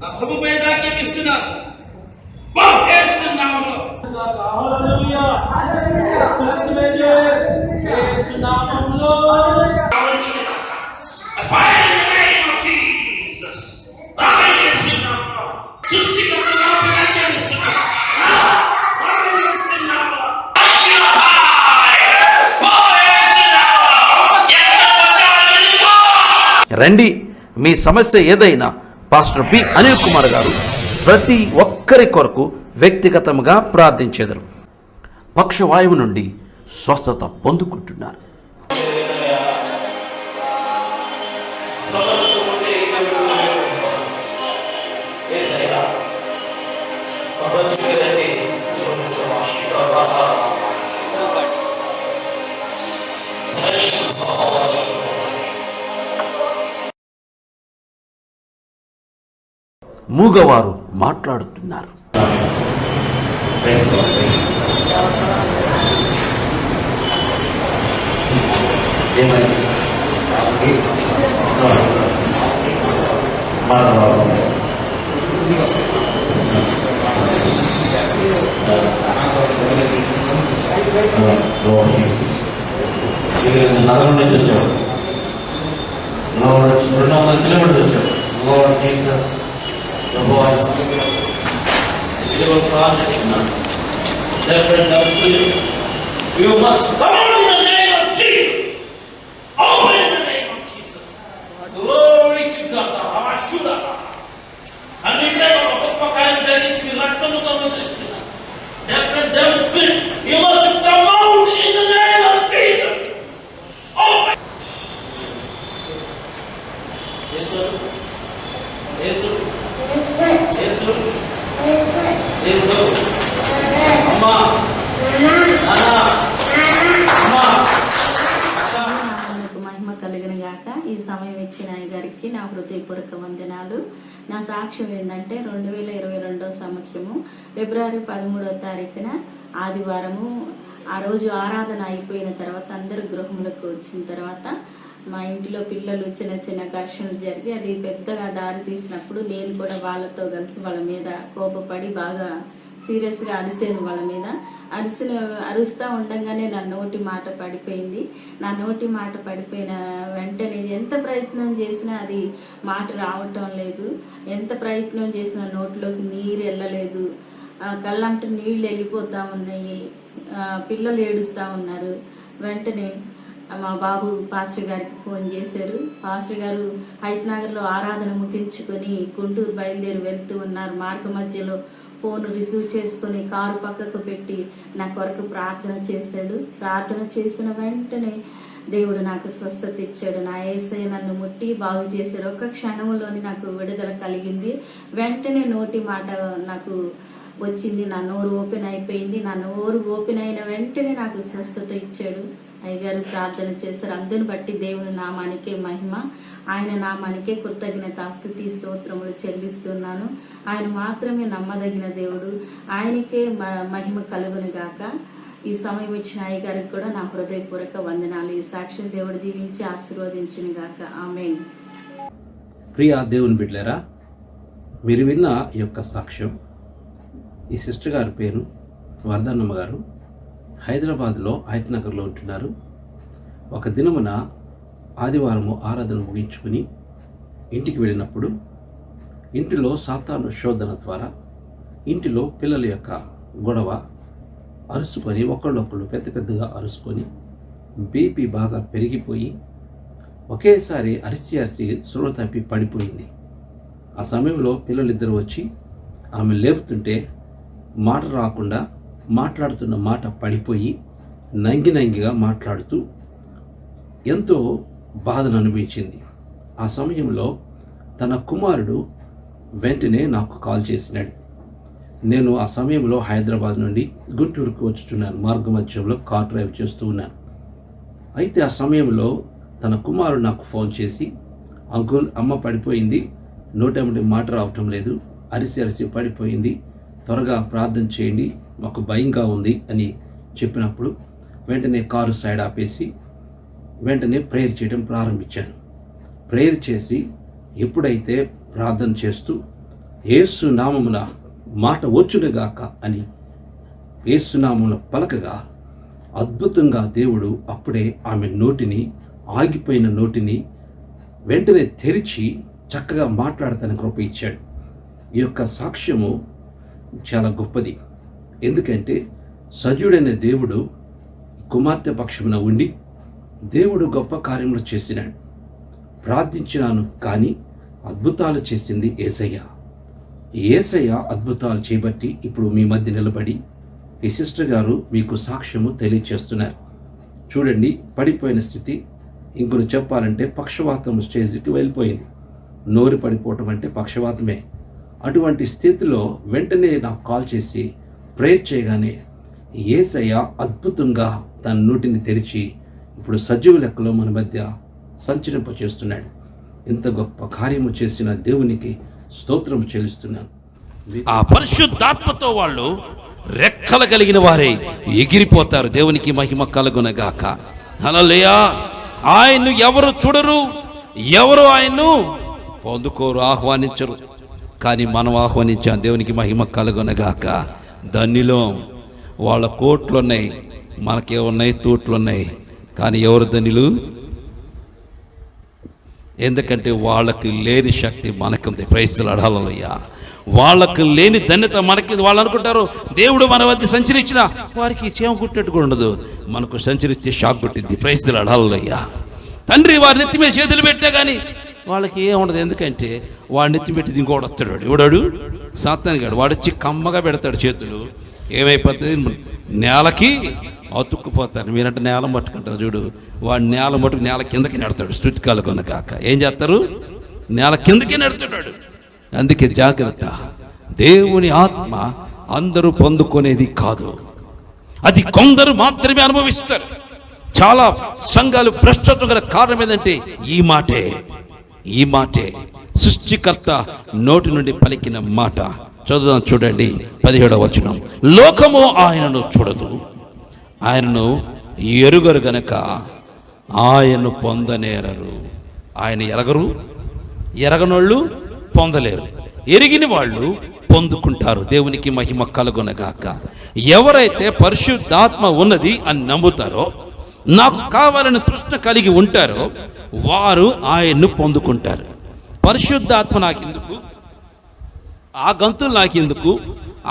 నా ప్రభుపై వాక్యం ఇస్తున్నాను. యేసునామములో హల్లెలూయా హల్లెలూయా యేసునామములో రండి, మీ సమస్య ఏదైనా పాస్టర్ పి అనిల్ కుమార్ గారు ప్రతి ఒక్కరి కొరకు వ్యక్తిగతంగా ప్రార్థించెదరు. పక్షవాయువు నుండి స్వస్థత పొందుకుంటున్నారు. మూగవారు మాట్లాడుతున్నారు. నగరం నుంచి వచ్చాడు, 200 కిలోమీటర్స్ వచ్చాడు. Lord Jesus, the voice. ఇదిగో ప్రార్థిస్తున్నాను. You must come out in the name of Jesus. Open in the name of Jesus. Glory to God. Hallelujah. అన్నింటిలో ఒక గొప్ప కార్యం జరిగించి రక్తముతో ముద్రిస్తున్నాను. Devil spirit, you must come out in the name of Jesus. Open. Yesu. Yesu. Yesu. Yesu. అమ్మా. నానా. అమ్మా. మహిమ కలిగిన గాక. ఈ సమయం ఇచ్చిన గారికి నా హృదయపూర్వక వందనాలు. నా సాక్ష్యం ఏంటంటే 2022 సంవత్సరము ఫిబ్రవరి 13వ తారీఖున ఆదివారము, ఆ రోజు ఆరాధన అయిపోయిన తర్వాత అందరూ గృహములకు వచ్చిన తర్వాత మా ఇంటిలో పిల్లలు చిన్న చిన్న ఘర్షణలు జరిగి అది పెద్దగా దారి తీసినప్పుడు నేను కూడా వాళ్ళతో కలిసి వాళ్ళ మీద కోపపడి బాగా సీరియస్గా అరిసాను. వాళ్ళ మీద అరుస్తూ ఉండగానే నా నోటి మాట పడిపోయింది. నా నోటి మాట పడిపోయిన వెంటనే ఎంత ప్రయత్నం చేసినా అది మాట రావటం లేదు. ఎంత ప్రయత్నం చేసినా నోట్లోకి నీరు వెళ్ళలేదు. కళ్ళంటూ నీళ్ళు వెళ్ళిపోతూ ఉన్నాయి. పిల్లలు ఏడుస్తూ ఉన్నారు. వెంటనే మా బాబు పాస్టర్ గారికి ఫోన్ చేశారు. పాస్టర్ గారు హైట్నగర్లో ఆరాధన ముగించుకొని గుంటూరు బయలుదేరి వెళ్తూ ఉన్నారు. మార్గ మధ్యలో ఫోన్ రిసీవ్ చేసుకొని కారు పక్కకు పెట్టి నా కొరకు ప్రార్థన చేశాడు. ప్రార్థన చేసిన వెంటనే దేవుడు నాకు స్వస్థత ఇచ్చాడు. నా యేసయ్య నన్ను ముట్టి బాగు చేశాడు. ఒక క్షణంలోని నాకు విడుదల కలిగింది. వెంటనే నోటి మాట నాకు వచ్చింది. నా నోరు ఓపెన్ అయిపోయింది. నా నోరు ఓపెన్ అయిన వెంటనే నాకు స్వస్థత ఇచ్చాడు. అయ్యగారు ప్రార్థన చేశారు. అందుని బట్టి దేవుని నామానికే మహిమ, ఆయన నామానికే కృతజ్ఞత స్తుతి స్తోత్రములు చెల్లిస్తున్నాను. ఆయన మాత్రమే నమ్మదగిన దేవుడు. ఆయనకే మహిమ కలుగును గాక. ఈ సమయం ఇచ్చిన అయ్యగారికి కూడా నా హృదయపూర్వక వందనాలు. ఈ సాక్ష్యం దేవుడు దీవించి ఆశీర్వదించును గాక. ఆమేన్. ప్రియా దేవుని బిడ్డలారా, మీరు విన్న ఈ యొక్క సాక్ష్యం, ఈ సిస్టర్ గారి పేరు వరదన్నమ్మ గారు. హైదరాబాద్లో హైత్నగర్లో ఉంటున్నారు. ఒక దినమున ఆదివారము ఆరాధన ముగించుకుని ఇంటికి వెళ్ళినప్పుడు ఇంటిలో సాతాను శోధన ద్వారా ఇంటిలో పిల్లల యొక్క గొడవ అరుసుకొని ఒకళ్ళొకళ్ళు పెద్దగా అరుసుకొని బీపీ బాగా పెరిగిపోయి ఒకేసారి అరిసి సురవ తప్పి పడిపోయింది. ఆ సమయంలో పిల్లలిద్దరూ వచ్చి ఆమె లేపుతుంటే మాట రాకుండా మాట్లాడుతున్న మాట పడిపోయి నంగిగా మాట్లాడుతూ ఎంతో బాధను అనుభవించింది. ఆ సమయంలో తన కుమారుడు వెంటనే నాకు కాల్ చేసినాడు. నేను ఆ సమయంలో హైదరాబాద్ నుండి గుంటూరుకు వచ్చుతున్నాను. మార్గ మధ్యంలో కార్ డ్రైవ్ చేస్తూ ఉన్నాను. అయితే ఆ సమయంలో తన కుమారుడు నాకు ఫోన్ చేసి, అంకుల్, అమ్మ పడిపోయింది, నోటెంబడి మాట రావటం లేదు, అరిసి పడిపోయింది, త్వరగా ప్రార్థన చేయండి, మాకు భయంగా ఉంది అని చెప్పినప్పుడు వెంటనే కారు సైడ్ ఆపేసి వెంటనే ప్రేయర్ చేయడం ప్రారంభించాను. ప్రేయర్ చేసి ఎప్పుడైతే ప్రార్థన చేస్తూ యేసు నామమున మాట వచ్చునుగాక అని యేసు నామమున పలకగా అద్భుతంగా దేవుడు అప్పుడే ఆమె నోటిని, ఆగిపోయిన నోటిని వెంటనే తెరిచి చక్కగా మాట్లాడతానికి కృప ఇచ్చాడు. ఈ యొక్క సాక్ష్యము చాలా గొప్పది. ఎందుకంటే సజీవుడైన దేవుడు కుమార్తె పక్షమున ఉండి దేవుడు గొప్ప కార్యములు చేసినాడు. ప్రార్థించినాను కానీ అద్భుతాలు చేసింది యేసయ్య. యేసయ్య అద్భుతాలు చేయబట్టి ఇప్పుడు మీ మధ్య నిలబడి ఈ సిస్టర్ గారు మీకు సాక్ష్యము తెలియచేస్తున్నారు. చూడండి, పడిపోయిన స్థితి, ఇంకొన్ని చెప్పాలంటే పక్షవాతం స్టేజ్కి వెళ్ళిపోయింది. నోరు పడిపోవటం అంటే పక్షవాతమే. అటువంటి స్థితిలో వెంటనే నాకు కాల్ చేసి ప్రేయర్ చేయగానే యేసయ్య అద్భుతంగా తన నోటిని తెరిచి ఇప్పుడు సజీవ లెక్కలో మన మధ్య సంచరింప చేస్తున్నాడు. ఇంత గొప్ప కార్యము చేసిన దేవునికి స్తోత్రం చెల్లిస్తున్నాను. ఆ పరిశుద్ధాత్మతో వాళ్ళు రెక్కలు కలిగిన వారే ఎగిరిపోతారు. దేవునికి మహిమ కలుగునగాక. హల్లెలూయా. ఆయన్ను ఎవరు చూడరు, ఎవరు ఆయన్ను పొందుకోరు, ఆహ్వానించరు. కానీ మనం ఆహ్వానించాం. దేవునికి మహిమ కలుగునగాక. దానిలో వాళ్ళ కోట్లు ఉన్నాయి, మనకేమున్నాయి, తూట్లు ఉన్నాయి. కానీ ఎవరు ధనిలు? ఎందుకంటే వాళ్ళకి లేని శక్తి మనకుంది. Praise the lord. హల్లెలూయా. వాళ్ళకు లేని ధన్యత మనకి. వాళ్ళు అనుకుంటారు దేవుడు మన వద్ద సంచరించిన వారికి చేమ కుట్టినట్టు కూడా ఉండదు, మనకు సంచరిస్తే షాక్ కొట్టింది. Praise the lord. హల్లెలూయా. తండ్రి వారి నెత్తి మీద చేతులు పెట్టా కానీ వాళ్ళకి ఏముండదు. ఎందుకంటే వాడు నెత్తి పెట్టింది ఇంకోటి వస్తాడు. ఎవడాడు? సాతానుగాడు. వాడు వచ్చి కమ్మగా పెడతాడు చేతులు. ఏమైపోతుంది? నేలకి అతుక్కుపోతారు. మీరంటే నేల పట్టుకుంటారు చూడు, వాడు నేల మట్టుకు నేల కిందకి నెడతాడు. స్తుతి కలుగునగాక. ఏం చేస్తారు? నేల కిందకి నెడతాడు. అందుకే జాగ్రత్త. దేవుని ఆత్మ అందరూ పొందుకునేది కాదు, అది కొందరు మాత్రమే అనుభవిస్తారు. చాలా సంఘాలు భ్రష్టత్వం గల కారణం ఏంటంటే ఈ మాటే సృష్టికర్త నోటి నుండి పలికిన మాట. చదువుదాం, చూడండి 17వ వచనం. లోకము ఆయనను చూడదు, ఆయనను ఎరుగరు గనక ఆయన్ను పొందనేరరు. ఆయన ఎరగరు, ఎరగనోళ్ళు పొందలేరు, ఎరిగిన వాళ్ళు పొందుకుంటారు. దేవునికి మహిమ కలుగునగాక. ఎవరైతే పరిశుద్ధాత్మ ఉన్నది అని నమ్ముతారో, నాకు కావాలని తృష్ణ కలిగి ఉంటారో వారు ఆయన్ను పొందుకుంటారు. పరిశుద్ధాత్మ నాకెందుకు, ఆ గంతులు నాకెందుకు,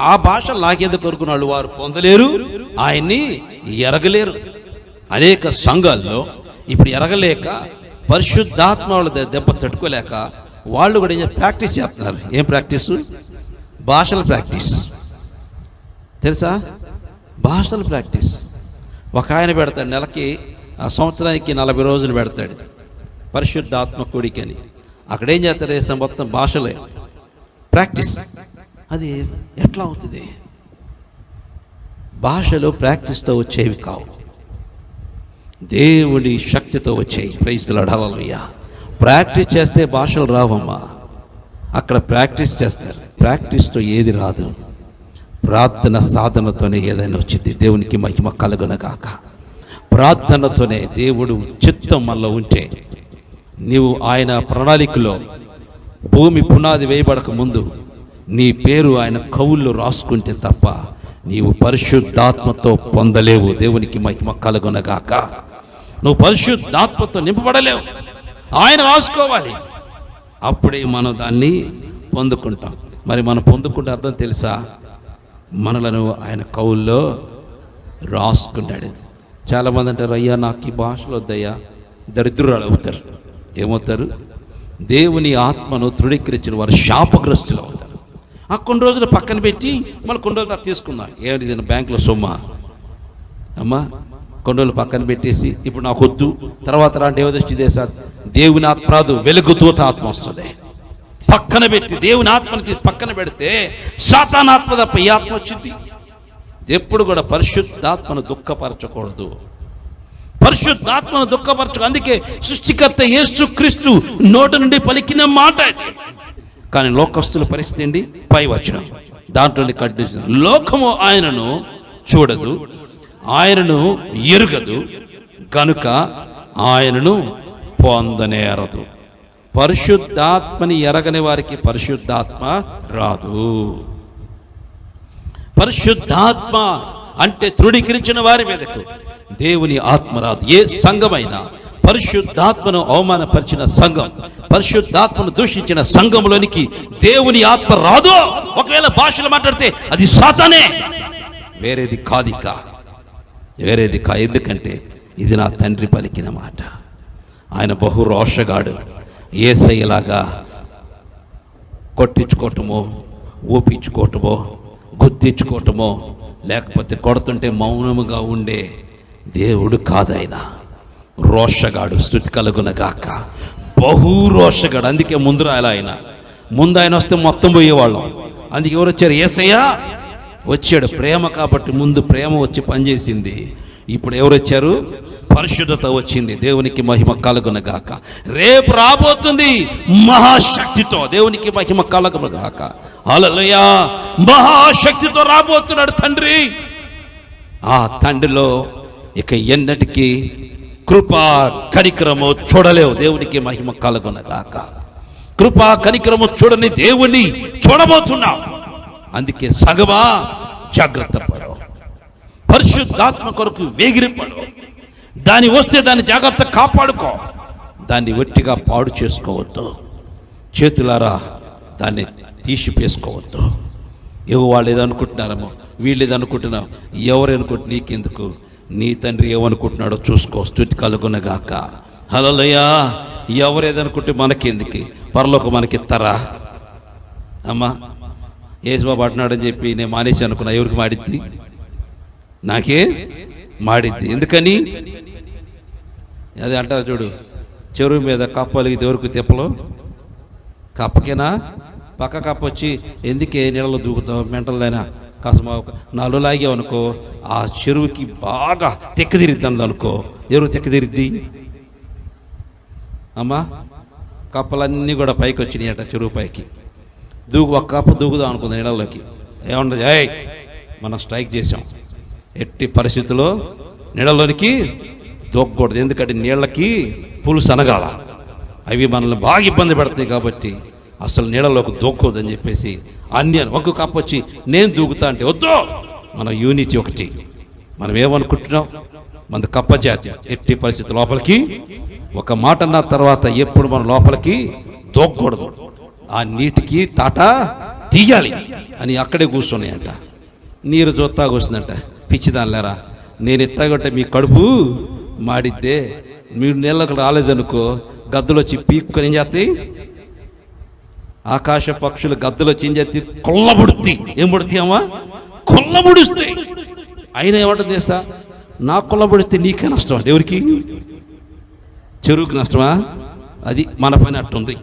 ఆ భాషలు నాకెందుకు అనుకున్న వాళ్ళు వారు పొందలేరు, ఆయన్ని ఎరగలేరు. అనేక సంఘాల్లో ఇప్పుడు ఎరగలేక పరిశుద్ధాత్మ వాళ్ళ దెబ్బ తట్టుకోలేక వాళ్ళు కూడా ఏం ప్రాక్టీస్ చేస్తున్నారు. ఏం ప్రాక్టీస్? భాషల ప్రాక్టీస్. తెలుసా? భాషల ప్రాక్టీస్. ఒక ఆయన పెడతాడు నెలకి, ఆ సంవత్సరానికి 40 రోజులు పెడతాడు పరిశుద్ధాత్మ కూడికని. అక్కడేం చేస్తాడు? దేశం మొత్తం భాషలే ప్రాక్టీస్. అది ఎట్లా అవుతుంది? భాషలు ప్రాక్టీస్తో వచ్చేవి కావు, దేవుడి శక్తితో వచ్చేవి. Praise the lord. Hallelujah. Practice చేస్తే భాషలు రావమ్మా. అక్కడ ప్రాక్టీస్ చేస్తారు. ప్రాక్టీస్తో ఏది రాదు, ప్రార్థన సాధనతోనే ఏదైనా వచ్చింది. దేవునికి మహిమ కలుగునగాక. ప్రార్థనతోనే దేవుడు చిత్తం మనలో ఉంటే, నీవు ఆయన ప్రణాళికలో భూమి పునాది వేయబడక ముందు నీ పేరు ఆయన కవుల్లో రాసుకుంటే తప్ప నీవు పరిశుద్ధాత్మతో పొందలేవు. దేవునికి మహిమ కలుగునగాక. నువ్వు పరిశుద్ధాత్మతో నింపబడలేవు, ఆయన రాసుకోవాలి. అప్పుడే మనం దాన్ని పొందుకుంటాం. మరి మనం పొందుకుంటే అర్థం తెలుసా? మనలను ఆయన కవుల్లో రాసుకుంటాడు. చాలామంది అంటారు, అయ్యా నాకు ఈ భాషలో వద్దయ్యా, దరిద్రురాలు అవుతారు. ఏమవుతారు? దేవుని ఆత్మను తృణీకరించిన వారు శాపగ్రస్తులు అవుతారు. ఆ కొన్ని రోజులు పక్కన పెట్టి మళ్ళీ కొన్ని రోజులు అది తీసుకుందాం. ఏమిటి నేను బ్యాంకులో సొమ్మా అమ్మా, కొన్ని రోజులు పక్కన పెట్టేసి ఇప్పుడు నాకు వద్దు, తర్వాత రాంటి ఏవదృష్టి దేశాలు దేవుని ఆత్మ రాదు, వెలుగుతూత ఆత్మ వస్తుంది. పక్కన పెట్టి దేవుని ఆత్మను తీసి పక్కన పెడితే సాతాను ఆత్మ తప్ప ఈ ఆత్మ వచ్చింది. ఎప్పుడు కూడా పరిశుద్ధాత్మను దుఃఖపరచకూడదు, పరిశుద్ధాత్మను దుఃఖపరచకు. అందుకే సృష్టికర్త యేసుక్రీస్తు నోటి నుండి పలికిన మాట అది. కానీ లోకస్తుల పరిస్థితి ఏంటి? పై వచనం దాంట్లో కంటిన్యూ. లోకము ఆయనను చూడదు, ఆయనను ఎరుగదు గనుక ఆయనను పొందనేరదు. పరిశుద్ధాత్మని ఎరగని వారికి పరిశుద్ధాత్మ రాదు. పరిశుద్ధాత్మ అంటే తృణీకరించిన వారి మీదకు దేవుని ఆత్మ రాదు. ఏ సంఘమైనా పరిశుద్ధాత్మను అవమానపరిచిన సంఘం, పరిశుద్ధాత్మను దూషించిన సంఘంలోనికి దేవుని ఆత్మ రాదు. ఒకవేళ భాషలు మాట్లాడితే అది సాతానే, వేరేది కాదిక, వేరేది కా. ఎందుకంటే ఇది నా తండ్రి పలికిన మాట. ఆయన బహు రోషగాడు. యేసయ్యలాగా కొట్టించుకోవటమో, ఊపించుకోవటమో, గుద్దించుకోవటమో, లేకపోతే కొడుతుంటే మౌనముగా ఉండే దేవుడు కాదైనా. రోషగాడు, స్తుతి కలుగునగాక. బహు రోషగాడు. అందుకే ముందు రాయాలి ఆయన. ముందు ఆయన వస్తే మొత్తం పోయేవాళ్ళం. అందుకే ఎవరు వచ్చారు? యేసయ్య వచ్చాడు. ప్రేమ కాబట్టి ముందు ప్రేమ వచ్చి పనిచేసింది. ఇప్పుడు ఎవరు వచ్చారు? పరిశుద్ధత వచ్చింది. దేవునికి మహిమ కలుగునగాక. రేపు రాబోతుంది మహాశక్తితో. దేవునికి మహిమ కలుగునగాక. హల్లెలూయా. మహాశక్తితో రాబోతున్నాడు తండ్రి. ఆ తండ్రిలో ఇక ఎన్నటికీ కృపా కనికరము చూడలేవు. దేవునికి మహిమ కలుగునగాక. కృపా కనికరము చూడని దేవుని చూడబోతున్నాం. అందుకే సగమా జాగ్రత్త పడు, పరిశుద్ధాత్మ కొరకు వేగిరిపడు. దాని వస్తే దాన్ని జాగ్రత్త కాపాడుకో. దాన్ని వెట్టిగా పాడు చేసుకోవద్దు. చేతులారా దాన్ని తీసిపేసుకోవద్దు. వాళ్ళు ఏదనుకుంటున్నారమ్మో, వీళ్ళు ఏదనుకుంటున్నావు, ఎవరు అనుకుంటు నీకెందుకు? నీ తండ్రి ఏమనుకుంటున్నాడో చూసుకో. స్తుతి కలుగునగాక. హల్లెలూయా. ఎవరేదనుకుంటే మనకెందుకు? పరలోకం మనకిస్తారా? అమ్మా యేసుబాబు అంటున్నాడని చెప్పి నేను మానేసి అనుకున్నా. ఎవరికి మాడిద్ది? నాకే మాడిద్ది. ఎందుకని? అది అంటారు చూడు, చెరువు మీద కప్పలిగితే ఎవరికి తెప్పలు? కప్పకేనా? పక్క కప్ప వచ్చి ఎందుకే నీళ్ళలో దూకుతావు మెంటలైనా, కాస్త నాలుగు లాగావు అనుకో, ఆ చెరువుకి బాగా తెక్కదిరిద్ది అనుకో. ఎవరు తెక్కదిరిద్ది? అమ్మా కప్పలన్నీ కూడా పైకి వచ్చినాయట. చెరువు పైకి ఒక కప్ప దూకుదాం అనుకుంది నీళ్ళలోకి. ఏమన్నా మనం స్ట్రైక్ చేసాం. ఎట్టి పరిస్థితుల్లో నీళ్ళలోనికి దూకకూడదు. ఎందుకంటే నీళ్ళకి పులుసు అనగాల, అవి మనల్ని బాగా ఇబ్బంది పెడతాయి. కాబట్టి అసలు నీళ్ళలోకి దూకూడదని చెప్పేసి అన్ని ఒక కప్ప వచ్చి నేను దూకుతా అంటే వద్దు. మన యూనిటీ ఒకటి. మనం ఏమనుకుంటున్నాం? మన కప్ప జాతి ఎట్టి పరిస్థితి లోపలికి ఒక మాట అన్న తర్వాత ఎప్పుడు మనం లోపలికి దూకకూడదు. ఆ నీటికి తాట తీయాలి అని అక్కడే కూర్చున్నాయంట. నీరు చూస్తా కూర్చుందంట. పిచ్చిదానిలేరా, నేను ఇట్టాగంటే మీ కడుపు మాడిద్దే, మీరు నీళ్ళకు రాలేదనుకో గద్దలు వచ్చి పీక్కొని ఏం చేస్తాయి? ఆకాశ పక్షులు గద్దలు వచ్చి ఏం చేస్తాయి? కొల్లబుడుతాయి. ఏం పుడతాయమ్మా? కొల్లబుడుస్తాయి. అయినా ఏమంటుంది తెలుసా? నా కొల్లబడితే నీకే నష్టం. ఎవరికి? చెరువుకి నష్టమా? అది మన పని అట్టుంది.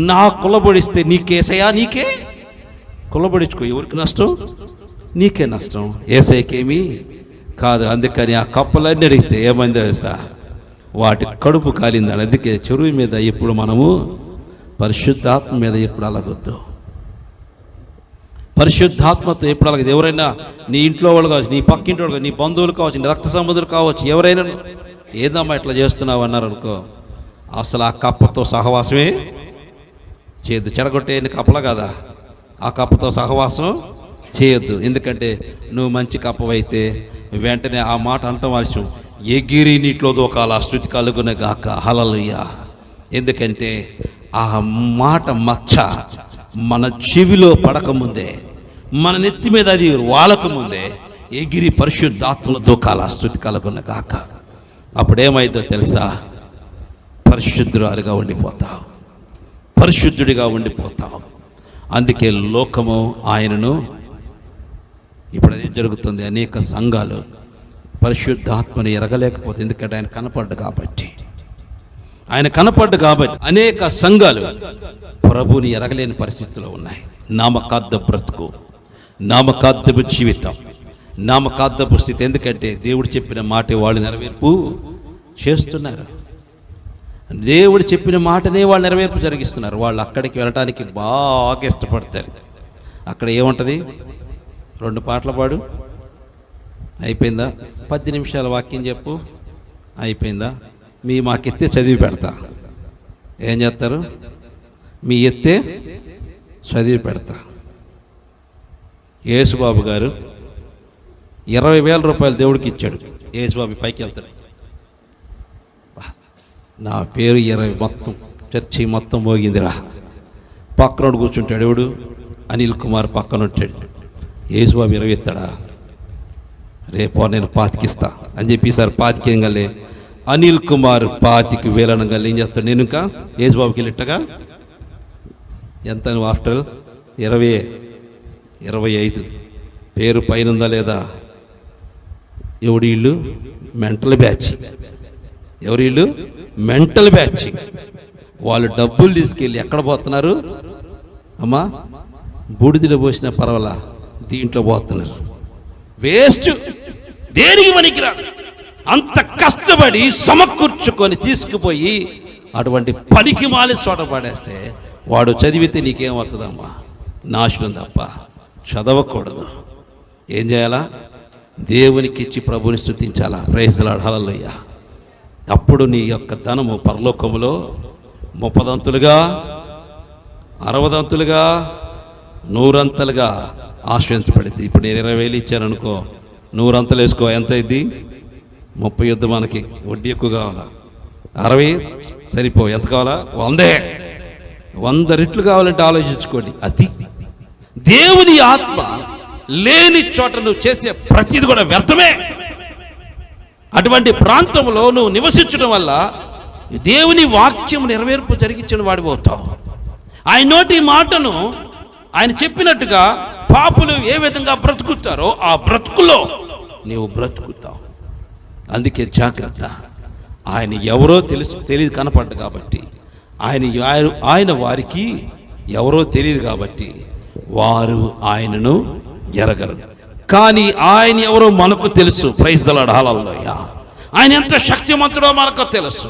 నా కొల్లబడిస్తే నీకేసయా, నీకే కొల్లబడించుకో. ఎవరికి నష్టం? నీకే నష్టం. ఏసైకేమీ కాదు. అందుకని ఆ కప్పలన్నీ అడిగిస్తే ఏమైందో తెలుసా? వాటి కడుపు కాలిందని. అందుకే చెరువు మీద ఇప్పుడు మనము పరిశుద్ధాత్మ మీద ఎప్పుడు అలాగొద్దు. పరిశుద్ధాత్మతో ఎప్పుడు అలాగదు. ఎవరైనా నీ ఇంట్లో వాళ్ళు కావచ్చు, నీ పక్కింటి వాళ్ళు కావచ్చు, నీ బంధువులు కావచ్చు, నీ రక్త సంబంధులు కావచ్చు, ఎవరైనా ఏదమ్మా ఇట్లా చేస్తున్నావు అన్నారు అనుకో, అసలు ఆ కప్పతో సహవాసమే చేయొద్దు. చెడగొట్టే కప్పలా కదా, ఆ కప్పతో సహవాసం చేయొద్దు. ఎందుకంటే నువ్వు మంచి కప్పవైతే వెంటనే ఆ మాట అంటాం అవసరం. ఎగిరి నీటిలో దూకాల. స్తుతి కలుగునగాక. హల్లెలూయా. ఎందుకంటే ఆ మాట మచ్చ మన చెవిలో పడకముందే, మన నెత్తి మీద అది వాలకముందే ఎగిరి పరిశుద్ధాత్మలో దూకాల. స్తుతి కలుగునగాక. అప్పుడేమైందో తెలుసా? పరిశుద్ధురాలుగా ఉండిపోతావు, పరిశుద్ధుడిగా ఉండిపోతావు. అందుకే లోకము ఆయనను, ఇప్పుడు అదే జరుగుతుంది. అనేక సంఘాలు పరిశుద్ధాత్మని ఎరగలేకపోతే, ఎందుకంటే ఆయన కనపడ్డు కాబట్టి. ఆయన కనపడ్డు కాబట్టి అనేక సంఘాలు ప్రభుని ఎరగలేని పరిస్థితిలో ఉన్నాయి. నామకార్థ బ్రతుకు, నామకార్థపు జీవితం, నామకార్థపు స్థితి. ఎందుకంటే దేవుడు చెప్పిన మాట వాళ్ళు నెరవేర్పు చేస్తున్నారు. దేవుడు చెప్పిన మాటనే వాళ్ళు నెరవేర్పు జరిగిస్తున్నారు. వాళ్ళు అక్కడికి వెళ్ళటానికి బాగా ఇష్టపడతారు. అక్కడ ఏముంటుంది? 2 పాటలు పాడు, అయిపోయిందా? 10 నిమిషాల వాక్యం చెప్పు, అయిపోయిందా? మాకెత్తే చదివి పెడతా. ఏం చేస్తారు? మీ ఎత్తే చదివి పెడతా. యేసుబాబు గారు 20,000 రూపాయలు దేవుడికి ఇచ్చాడు. యేసుబాబు పైకి వెళ్తాడు. నా పేరు 20 మొత్తం చర్చి మొత్తం మోగిందిరా. పక్కనోడు కూర్చుంటాడు. ఎవడు? అనిల్ కుమార్ పక్కన వచ్చాడు. యేసుబాబు 20 ఇస్తాడా? రేపో నేను 25 ఇస్తా అని చెప్పి సార్ 25 ఏంగలే అనిల్ కుమార్ 25,000 అనగల ఏం చేస్తాడు? నేను ఇంకా యేసుబాబుకి వెళ్ళిట్టగా ఎంత నువ్వు ఆఫ్టర్ 25 పేరు పైన ఉందా లేదా? ఎవడి ఇల్లు? Mental batch. ఎవరి ఇల్లు? Mental batch. వాళ్ళు డబ్బులు తీసుకెళ్ళి ఎక్కడ పోతున్నారు? అమ్మా బూడిదిలో పోసిన పర్వాలా, దీంట్లో పోతున్నారు. వేస్ట్. దేనికి పనికిరా? అంత కష్టపడి సమకూర్చుకొని తీసుకుపోయి అటువంటి పనికి మాలి చోట పడేస్తే వాడు చదివితే నీకేమవుతుందమ్మా? నాశనం తప్ప. చదవకూడదు. ఏం చేయాలా? దేవునికి ఇచ్చి ప్రభుని స్తుతించాలా. ప్రైజ్ లార్డ్, హల్లెలూయా. అప్పుడు నీ యొక్క ధనము పరలోకములో 30 అంతులుగా, 60 అంతులుగా, 100 అంతలుగా ఆశ్రయించబడింది. ఇప్పుడు నేను 20,000 ఇచ్చాను అనుకో, 100 అంతలు వేసుకో. ఎంత అయింది? 30 యుద్ధం. మనకి వడ్డీ ఎక్కువ కావాలా? 60 సరిపో. ఎంత కావాలా? 100 రెట్లు కావాలంటే ఆలోచించుకోండి. అది దేవుని ఆత్మ లేని చోట నువ్వు చేసే ప్రతిది కూడా వ్యర్థమే. అటువంటి ప్రాంతంలో నువ్వు నివసించడం వల్ల దేవుని వాక్యం నెరవేర్పు జరిగించిన వాడిపోతావు. ఆయన నోటి మాటను ఆయన చెప్పినట్టుగా పాపులు ఏ విధంగా బ్రతుకుతారో ఆ బ్రతుకులో నీవు బ్రతుకుతావు. అందుకే జాగ్రత్త. ఆయన ఎవరో తెలియదు కనపడ్డు కాబట్టి, ఆయన వారికి ఎవరో తెలియదు కాబట్టి వారు ఆయనను ఎరగరు. కానీ ఆయన ఎవరో మనకు తెలుసు. ప్రైజ్ ది లార్డ్, హల్లెలూయా. ఆయన ఎంత శక్తిమంతుడో మనకు తెలుసు.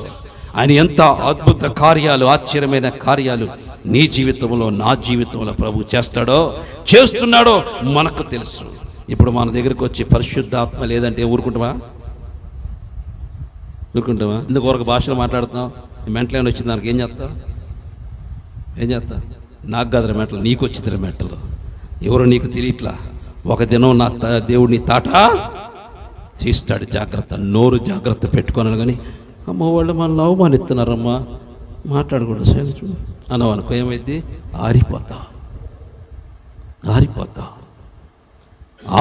ఆయన ఎంత అద్భుత కార్యాలు, ఆశ్చర్యమైన కార్యాలు నీ జీవితంలో, నా జీవితంలో ప్రభు చేస్తున్నాడో మనకు తెలుసు. ఇప్పుడు మన దగ్గరకు వచ్చి పరిశుద్ధాత్మ లేదంటే ఊరుకుంటావా? ఎందుకు ఒక భాషలో మాట్లాడుతున్నావు? మెంటలు ఏమైనా వచ్చింది దానికి ఏం చేస్తా? నాకు కాదురా మెంటలు, నీకు వచ్చిందిరా మెంటలు. ఎవరో నీకు తెలియట్లా. ఒక దినం నా దేవుడిని తాట తీస్తాడు. జాగ్రత్త. నోరు జాగ్రత్త పెట్టుకోను. కానీ అమ్మ వాళ్ళు మనల్ని అవమానిస్తున్నారమ్మా, మాట్లాడకూడదు అనవు అనుకో, ఏమైంది? ఆరిపోతా.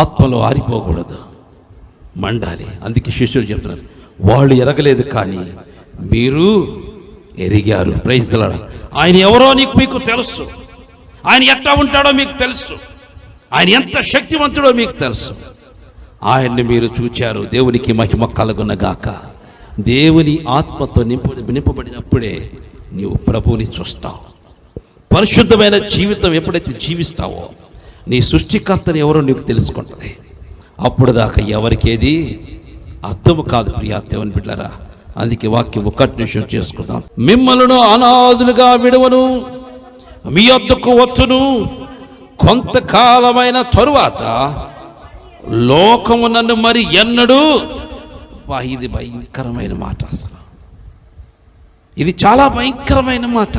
ఆత్మలో ఆరిపోకూడదు, మండాలి. అందుకే శిష్యులు చెప్తున్నారు, వాళ్ళు ఎరగలేదు కానీ మీరు ఎరిగారు. Praise the lord. ఆయన ఎవరో మీకు తెలుసు. ఆయన ఎట్లా ఉంటాడో మీకు తెలుసు. ఆయన ఎంత శక్తివంతుడో మీకు తెలుసు. ఆయన్ని మీరు చూచారు. దేవునికి మహిమ కలుగునగాక. దేవుని ఆత్మతో నింపబడినప్పుడే నీవు ప్రభువుని చూస్తావు. పరిశుద్ధమైన జీవితం ఎప్పుడైతే జీవిస్తావో నీ సృష్టికర్తను ఎవరో నీకు తెలుసుకుంటుంది. అప్పుడు దాకా ఎవరికి ఏది అర్థము కాదు. ప్రియా దేవుని బిడ్డలారా, అందుకే వాక్యం ఒక్కటి నిమిషం చేసుకుందాం. మిమ్మల్ని అనాథులుగా విడవను, మీ వద్దకు వచ్చును. కొంతకాలమైన తరువాత లోకము నన్ను మరి ఎన్నడూ. ఇది భయంకరమైన మాట. అసలు ఇది చాలా భయంకరమైన మాట.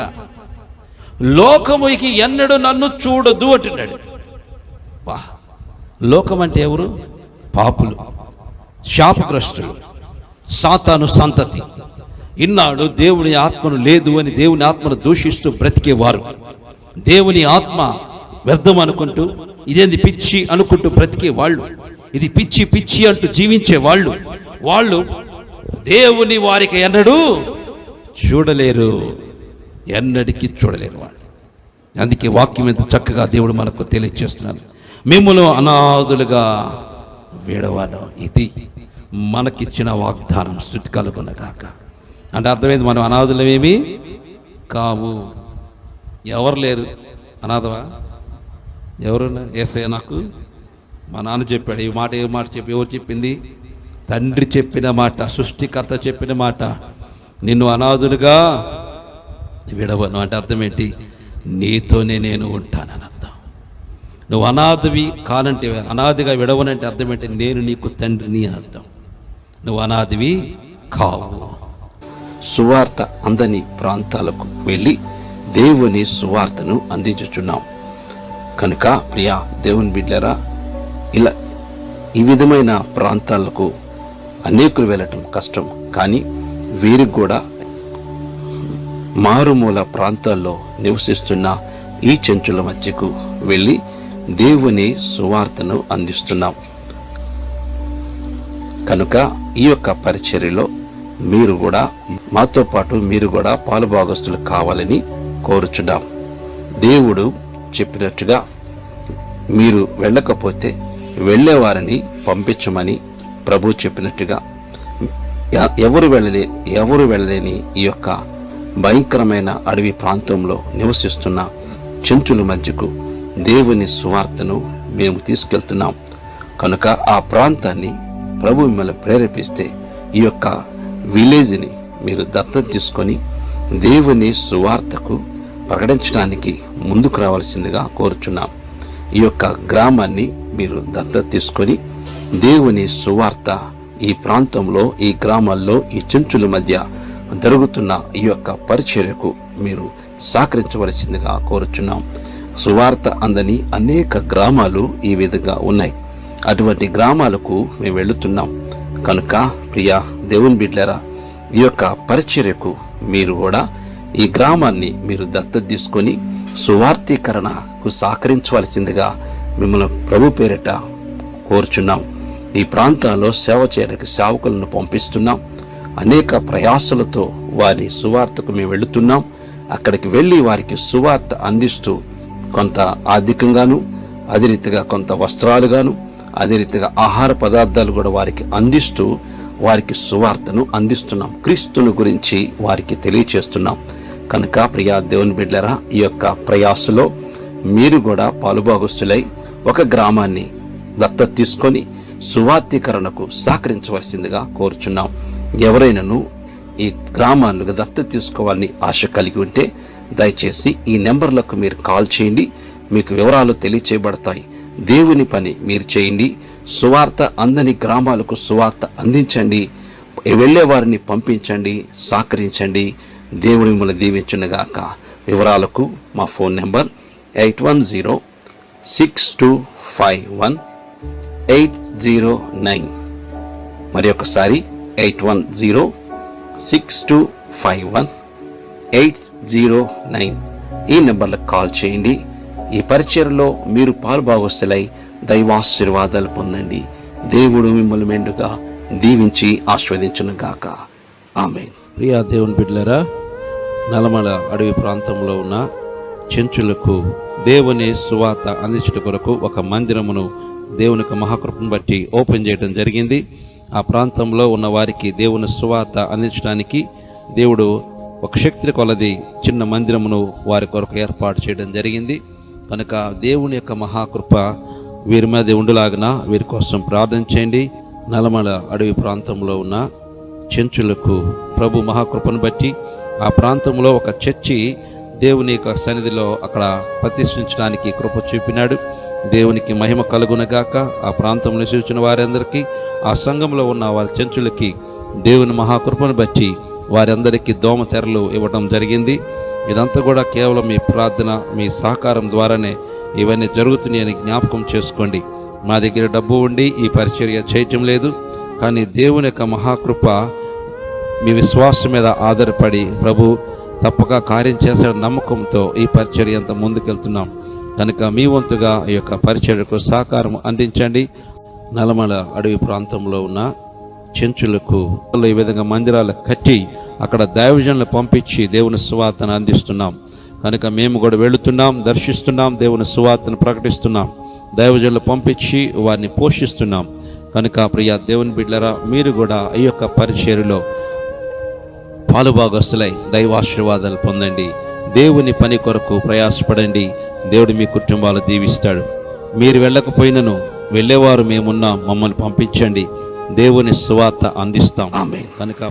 లోకముకి ఎన్నడూ నన్ను చూడదు అంటున్నాడు. లోకం అంటే ఎవరు? పాపులు, శాపగ్రస్తులు, సాతాను సంతతి. ఇన్నాడు దేవుని ఆత్మను లేదు అని దేవుని ఆత్మను దూషిస్తూ బ్రతికేవారు, దేవుని ఆత్మ వ్యర్థం అనుకుంటూ ఇదేంది పిచ్చి అనుకుంటూ బ్రతికే వాళ్ళు, ఇది పిచ్చి పిచ్చి అంటూ జీవించే వాళ్ళు దేవుని వారికి ఎన్నడూ చూడలేరు, ఎన్నటికీ చూడలేరు వాళ్ళు. అందుకే వాక్యం ఎంత చక్కగా దేవుడు మనకు తెలియజేస్తున్నాడు. మిమ్మల్ని అనాథులుగా విడవను. ఇది మనకిచ్చిన వాగ్దానం. స్తుతి కలుగునగాక. అంటే అర్థమైంది, మనం అనాథులమేమి కావు. ఎవరు లేరు అనాథవా? ఎవరున్నారు? యేసయ్య నాకు మా నాన్న చెప్పాడు. ఈ మాట ఏ మాట చెప్పి ఎవరు చెప్పింది? తండ్రి చెప్పిన మాట, సృష్టికర్త చెప్పిన మాట. నిన్ను అనాథులుగా విడవను అంటే అర్థం ఏంటి? నీతోనే నేను ఉంటానని అర్థం. నువ్వు అనాథవి కానంటే, అనాథిగా విడవనంటే అర్థం ఏంటి? నేను నీకు తండ్రిని అని అర్థం. నువ్వు అనాథివి కావు. సువార్త అందని ప్రాంతాలకు వెళ్ళి దేవుని సువార్తను అందించుచున్నాం. కనుక ప్రియా దేవుని బిడ్డలారా, ఇలా ఈ విధమైన ప్రాంతాలకు అనేకులు వెళ్ళటం కష్టం. కానీ వీరికి కూడా మారుమూల ప్రాంతాల్లో నివసిస్తున్న ఈ చెంచుల మధ్యకు వెళ్ళి దేవుని సువార్తను అందిస్తున్నాం. కనుక ఈ యొక్క పరిచర్యలో మీరు కూడా మాతో పాటు మీరు కూడా పాలుభాగస్తులు కావాలని కోరుచున్నాం. దేవుడు చెప్పినట్టుగా మీరు వెళ్ళకపోతే వెళ్ళేవారిని పంపించమని ప్రభు చెప్పినట్టుగా ఎవరు వెళ్ళలేని ఈ యొక్క భయంకరమైన అడవి ప్రాంతంలో నివసిస్తున్న చెంచుల మధ్యకు దేవుని సువార్తను మేము తీసుకెళ్తున్నాం. కనుక ఆ ప్రాంతాన్ని ప్రభు మిమ్మల్ని ప్రేరేపిస్తే ఈ యొక్క విలేజ్ని మీరు దత్తత తీసుకొని దేవుని సువార్తకు ప్రకటించడానికి ముందుకు రావాల్సిందిగా కోరుచున్నాం. ఈ యొక్క గ్రామాన్ని మీరు దత్తత తీసుకొని దేవుని సువార్త ఈ ప్రాంతంలో, ఈ గ్రామాల్లో, ఈ చెంచుల మధ్య జరుగుతున్న ఈ యొక్క పరిచర్యకు మీరు సహకరించవలసిందిగా కోరుచున్నాం. సువార్త అందని అనేక గ్రామాలు ఈ విధంగా ఉన్నాయి. అటువంటి గ్రామాలకు మేము వెళుతున్నాం. కనుక ప్రియా దేవుని బిడ్డలారా, ఈ యొక్క పరిచర్యకు మీరు కూడా ఈ గ్రామాన్ని మీరు దత్తత తీసుకొని సువార్తీకరణకు సహకరించవలసిందిగా మిమ్మల్ని ప్రభు పేరిట కోరుచున్నాం. ఈ ప్రాంతాల్లో సేవ చేయడానికి సేవకులను పంపిస్తున్నాం. అనేక ప్రయాసలతో వారి సువార్తకు మేము వెళుతున్నాం. అక్కడికి వెళ్ళి వారికి సువార్త అందిస్తూ కొంత ఆర్థికంగాను, అదే రీతిగా కొంత వస్త్రాలుగాను, అదే రీతిగా ఆహార పదార్థాలు కూడా వారికి అందిస్తూ వారికి సువార్తను అందిస్తున్నాం. క్రీస్తుని గురించి వారికి తెలియచేస్తున్నాం. కనుక ప్రియా దేవుని బిడ్డలారా, ఈ యొక్క ప్రయాసలో మీరు కూడా పాలుభాగస్తులై ఒక గ్రామాన్ని దత్తత తీసుకొని సువార్తీకరణకు సహకరించవలసిందిగా కోరుచున్నాం. ఎవరైనాను ఈ గ్రామాలను దత్తత తీసుకోవాలని ఆశ కలిగి ఉంటే దయచేసి ఈ నెంబర్లకు మీరు కాల్ చేయండి. మీకు వివరాలు తెలియచేయబడతాయి. దేవుని పని మీరు చేయండి. సువార్త అందని గ్రామాలకు సువార్త అందించండి. వెళ్ళే వారిని పంపించండి, సహకరించండి. దేవుని మిమ్మల్ని దీవించునుగాక. వివరాలకు మా ఫోన్ నెంబర్ 8106251809. మరి ఒకసారి 8106251809. ఈ నెంబర్లకు కాల్ చేయండి. ఈ పరిచర్యలో మీరు పాలుభాగస్తులై దైవాశీర్వాదాలు పొందండి. దేవుడు మిమ్మల్ని మెండుగా దీవించి ఆస్వాదించునుగాక. ఆమేన్. ప్రియా దేవుని బిడ్డలారా, నల్లమల అడవి ప్రాంతంలో ఉన్న చెంచులకు దేవుని సువార్త అందించడం కొరకు ఒక మందిరమును దేవుని యొక్క మహాకృపను బట్టి ఓపెన్ చేయడం జరిగింది. ఆ ప్రాంతంలో ఉన్న వారికి దేవుని సువార్త అందించడానికి దేవుడు ఒక శక్తి కొలది చిన్న మందిరమును వారి కొరకు ఏర్పాటు చేయడం జరిగింది. కనుక దేవుని యొక్క మహాకృప వీరి మీద ఉండులాగిన వీరి కోసం ప్రార్థన చేయండి. నల్లమల అడవి ప్రాంతంలో ఉన్న చెంచులకు ప్రభు మహాకృపను బట్టి ఆ ప్రాంతంలో ఒక చర్చి దేవుని యొక్క సన్నిధిలో అక్కడ ప్రతిష్ఠించడానికి కృప చూపినాడు. దేవునికి మహిమ కలుగునగాక. ఆ ప్రాంతంలో నివసించిన వారందరికీ, ఆ సంఘంలో ఉన్న వారి చెంచులకి దేవుని మహాకృపను బట్టి వారందరికీ దోమ తెరలు ఇవ్వడం జరిగింది. ఇదంతా కూడా కేవలం మీ ప్రార్థన, మీ సహకారం ద్వారానే ఇవన్నీ జరుగుతున్నాయని జ్ఞాపకం చేసుకోండి. మా దగ్గర డబ్బు ఉండి ఈ పరిచర్య చేయటం లేదు. కానీ దేవుని యొక్క మహాకృప మీ విశ్వాసం మీద ఆధారపడి ప్రభు తప్పక కార్యం చేసే నమ్మకంతో ఈ పరిచర్య అంతా ముందుకెళ్తున్నాం. కనుక మీ వంతుగా ఈ యొక్క పరిచర్యకు సహకారం అందించండి. నల్లమల అడవి ప్రాంతంలో ఉన్న చెంచులకు ఈ విధంగా మందిరాలు కట్టి అక్కడ దైవజనులు పంపించి దేవుని సువార్తను అందిస్తున్నాం. కనుక మేము కూడా వెళుతున్నాం, దర్శిస్తున్నాం, దేవుని సువార్తను ప్రకటిస్తున్నాం, దైవజనులు పంపించి వారిని పోషిస్తున్నాం. కనుక ప్రియ దేవుని బిడ్డలారా, మీరు కూడా ఈ యొక్క పరిచర్యలో పాలుభాగస్తులై దైవాశీర్వాదాలు పొందండి. దేవుని పని కొరకు ప్రయాసపడండి. దేవుడు మీ కుటుంబాలు దీవిస్తాడు. మీరు వెళ్ళకపోయినను వెళ్ళేవారు మేమున్నాం, మమ్మల్ని పంపించండి, దేవుని సువార్త అందిస్తాం. కనుక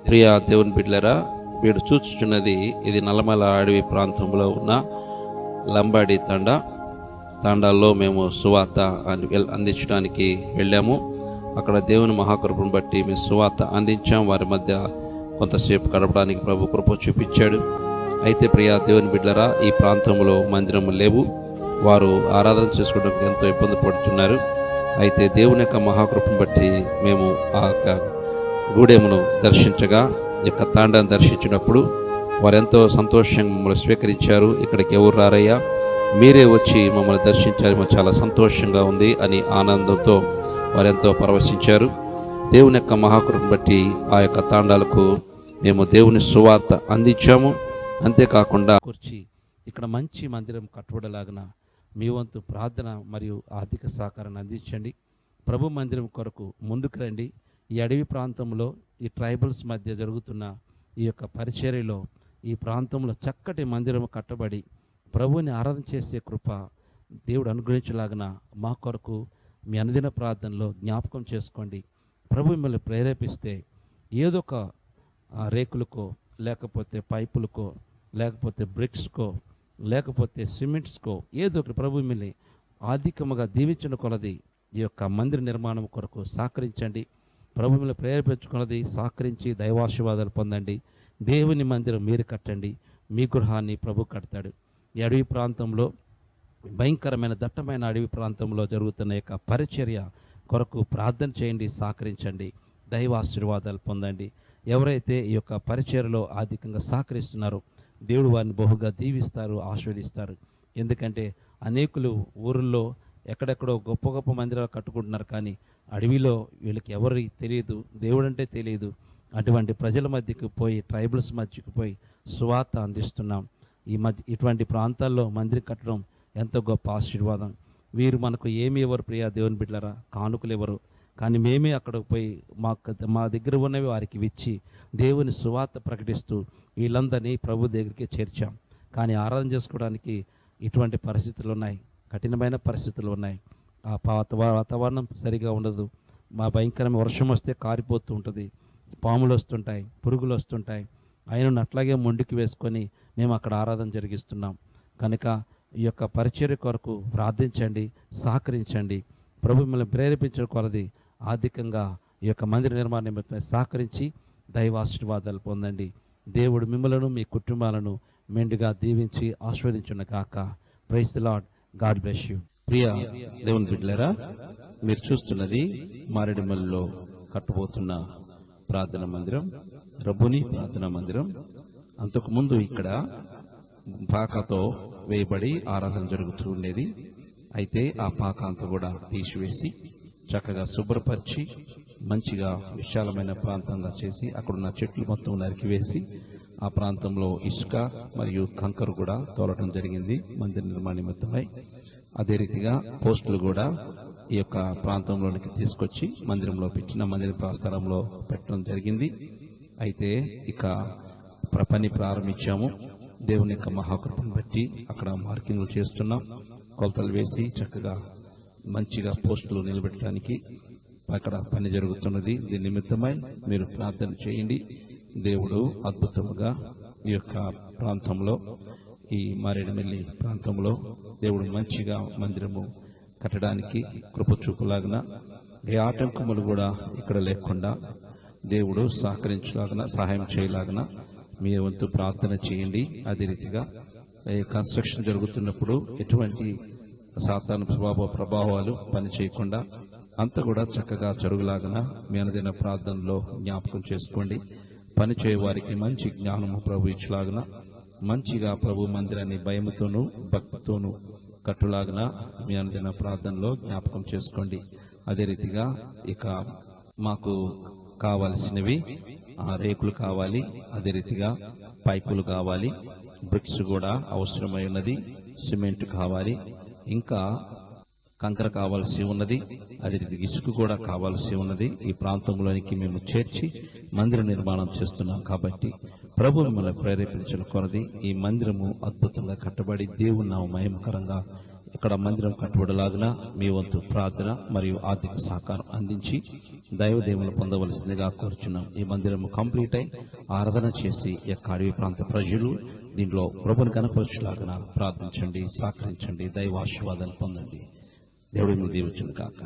ప్రియ దేవుని బిడ్డలారా, వీడు చూచుచున్నది ఇది నల్లమల అడవి ప్రాంతంలో ఉన్న లంబాడి తాండాల్లో మేము సువార్త అందించడానికి వెళ్ళాము. అక్కడ దేవుని మహాకృపను బట్టి మేము సువార్త అందించాం. వారి మధ్య కొంతసేపు గడపడానికి ప్రభు కృప చూపించాడు. అయితే ప్రియా దేవుని బిడ్డలారా, ఈ ప్రాంతంలో మందిరము లేవు, వారు ఆరాధన చేసుకోవడానికి ఎంతో ఇబ్బంది పడుతున్నారు. అయితే దేవుని యొక్క మహాకృపను బట్టి మేము ఆ యొక్క గూడెమును దర్శించగా, యొక్క తాండాన్ని దర్శించినప్పుడు వారెంతో సంతోషంగా మమ్మల్ని స్వీకరించారు. ఇక్కడికి ఎవరు రారయ్యా, మీరే వచ్చి మమ్మల్ని దర్శించారు, మాకు చాలా సంతోషంగా ఉంది అని ఆనందంతో వారెంతో పరవశించారు. దేవుని యొక్క మహాకృపను బట్టి ఆ యొక్క తాండాలకు మేము దేవుని సువార్త అందించాము. అంతేకాకుండా కూర్చి ఇక్కడ మంచి మందిరం కట్టుబడలాగిన మీ వంతు ప్రార్థన మరియు ఆర్థిక సహకారాన్ని అందించండి. ప్రభు మందిరం కొరకు ముందుకు రండి. ఈ అడవి ప్రాంతంలో ఈ ట్రైబల్స్ మధ్య జరుగుతున్న ఈ యొక్క పరిచర్యలో ఈ ప్రాంతంలో చక్కటి మందిరం కట్టబడి ప్రభువుని ఆరాధన చేసే కృప దేవుడు అనుగ్రహించలాగిన మా కొరకు మీ అనుదిన ప్రార్థనలో జ్ఞాపకం చేసుకోండి. ప్రభు మిమ్మల్ని ప్రేరేపిస్తే ఏదో ఒక రేకులకో, లేకపోతే పైపులకో, లేకపోతే బ్రిక్స్కో, లేకపోతే సిమెంట్స్కో, ఏదో ఒకటి ప్రభు మిమ్మల్ని ఆర్థికంగా దీవించిన కొలది ఈ యొక్క మందిర నిర్మాణం కొరకు సహకరించండి. ప్రభు మిమ్మల్ని ప్రేరేపించుకున్నది సహకరించి దైవాశీర్వాదాలు పొందండి. దేవుని మందిరం మీరు కట్టండి, మీ గృహాన్ని ప్రభు కడతాడు. ఈ అడవి ప్రాంతంలో, భయంకరమైన దట్టమైన అడవి ప్రాంతంలో జరుగుతున్న యొక్క పరిచర్య కొరకు ప్రార్థన చేయండి, సహకరించండి, దైవాశీర్వాదాలు పొందండి. ఎవరైతే ఈ యొక్క పరిచర్యలో అధికంగా సహకరిస్తున్నారో దేవుడు వారిని బహుగా దీవిస్తారు, ఆశీర్వదిస్తారు. ఎందుకంటే అనేకులు ఊరిలో ఎక్కడెక్కడో గొప్ప గొప్ప మందిరాలు కట్టుకుంటున్నారు, కానీ అడవిలో వీళ్ళకి ఎవరికి తెలియదు, దేవుడు అంటే తెలియదు. అటువంటి ప్రజల మధ్యకు పోయి, ట్రైబల్స్ మధ్యకు పోయి సువార్త అందిస్తున్నాం. ఇటువంటి ప్రాంతాల్లో మందిరం కట్టడం ఎంతో గొప్ప ఆశీర్వాదం. వీరు మనకు ఏమి ఎవరు ప్రియా దేవుని బిడ్డలారా, కానుకలు ఎవరు, కానీ మేమే అక్కడికి పోయి మా దగ్గర ఉన్నవి వారికి ఇచ్చి దేవుని సువార్త ప్రకటిస్తూ వీళ్ళందరినీ ప్రభు దగ్గరికి చేర్చాం. కానీ ఆరాధన చేసుకోవడానికి ఇటువంటి పరిస్థితులు ఉన్నాయి, కఠినమైన పరిస్థితులు ఉన్నాయి. ఆ వాతావరణం సరిగా ఉండదు. మా భయంకరమైన వర్షం వస్తే కారిపోతూ ఉంటుంది, పాములు వస్తుంటాయి, పురుగులు వస్తుంటాయి. ఆయనను అట్లాగే మొండికి వేసుకొని మేము అక్కడ ఆరాధన జరిగిస్తున్నాం. కనుక ఈ యొక్క పరిచర్య కొరకు ప్రార్థించండి, సహకరించండి. ప్రభు మిమ్మల్ని ప్రేరేపించిన కొలది ఆర్థికంగా ఈ యొక్క మందిర నిర్మాణ నిమిత్తమై సహకరించి దైవాశీర్వాదాలు పొందండి. దేవుడు మిమ్మలను, మీ కుటుంబాలను మెండుగా దీవించి ఆశీర్వదించును గాక. Praise the lord. God bless you. ప్రియ దేవుని బిడ్డలారా, మీరు చూస్తున్నది మారేడుమల్లిలో కట్టబోతున్న ప్రార్థన మందిరం, రబ్బుని ప్రార్థన మందిరం. అంతకుముందు ఇక్కడ పాకతో వేయబడి ఆరాధన జరుగుతూ ఉండేది. అయితే ఆ పాక అంతా కూడా తీసివేసి చక్కగా శుభ్రపరిచి మంచిగా విశాలమైన ప్రాంతంగా చేసి అక్కడున్న చెట్లు మొత్తం నరికివేసి ఆ ప్రాంతంలో ఇసుక మరియు కంకర కూడా తోలటం జరిగింది మందిర నిర్మాణ నిమిత్తమై. అదే రీతిగా పోస్టులు కూడా ఈ యొక్క ప్రాంతంలోనికి తీసుకొచ్చి మందిరంలో పెట్టిన మందిర ప్రాస్థలంలో పెట్టడం జరిగింది. అయితే ఇక పని ప్రారంభించాము. దేవుని యొక్క మహాకృపను బట్టి అక్కడ మార్కింగ్లు చేస్తున్నాం. కొలతలు వేసి చక్కగా మంచిగా పోస్టులు నిలబెట్టడానికి అక్కడ పని జరుగుతున్నది. దీని నిమిత్తమై మీరు ప్రార్థన చేయండి. దేవుడు అద్భుతముగా ఈ యొక్క ప్రాంతంలో, ఈ మారేడుమిల్లి ప్రాంతంలో దేవుడు మంచిగా మందిరము కట్టడానికి కృప చూపులాగిన, ఏ ఆటంకములు కూడా ఇక్కడ లేకుండా దేవుడు సహకరించలాగిన, సహాయం చేయలాగిన మీ వంతు ప్రార్థన చేయండి. అదే రీతిగా కన్స్ట్రక్షన్ జరుగుతున్నప్పుడు ఎటువంటి సాతాను ప్రభావాలు పని చేయకుండా అంతా కూడా చక్కగా జరుగులాగిన మీ అనుదిన ప్రార్థనలో జ్ఞాపకం చేసుకోండి. పని చేయవారికి మంచి జ్ఞానము ప్రభు ఇచ్చులాగిన, మంచిగా ప్రభు మందిరాన్ని భయముతోనూ భక్తితోనూ కట్టులాగిన మీ అనుదిన ప్రార్థనలో జ్ఞాపకం చేసుకోండి. అదే రీతిగా ఇక మాకు కావలసినవి రేకులు కావాలి, అదే రీతిగా పైపులు కావాలి, బ్రిక్స్ కూడా అవసరమై ఉన్నది, సిమెంట్ కావాలి, ఇంకా కంకర కావాల్సి ఉన్నది, అదే రీతిగా ఇసుక కూడా కావాల్సి ఉన్నది. ఈ ప్రాంతంలోనికి మేము చేర్చి మందిర నిర్మాణం చేస్తున్నాం. కాబట్టి ప్రభు మిమ్మల్ని ప్రేరేపించిన కొరది ఈ మందిరము అద్భుతంగా కట్టబడి దేవుని నామ మహిమకరంగా ఇక్కడ మందిరం కట్టబడలాగిన మీ వంతు ప్రార్థన మరియు ఆర్థిక సహకారం అందించి దైవదేవులు పొందవలసిందిగా కోరుచున్నాం. ఈ మందిరం కంప్లీట్ అయి ఆరాధన చేసి యొక్క అడవి ప్రాంత ప్రజలు దీంట్లో ప్రభుని కనపరచులాగిన ప్రార్థించండి, సహకరించండి, దైవాశీర్వాదాలు పొందండి. దేవుడి మీద దీవించును కాక.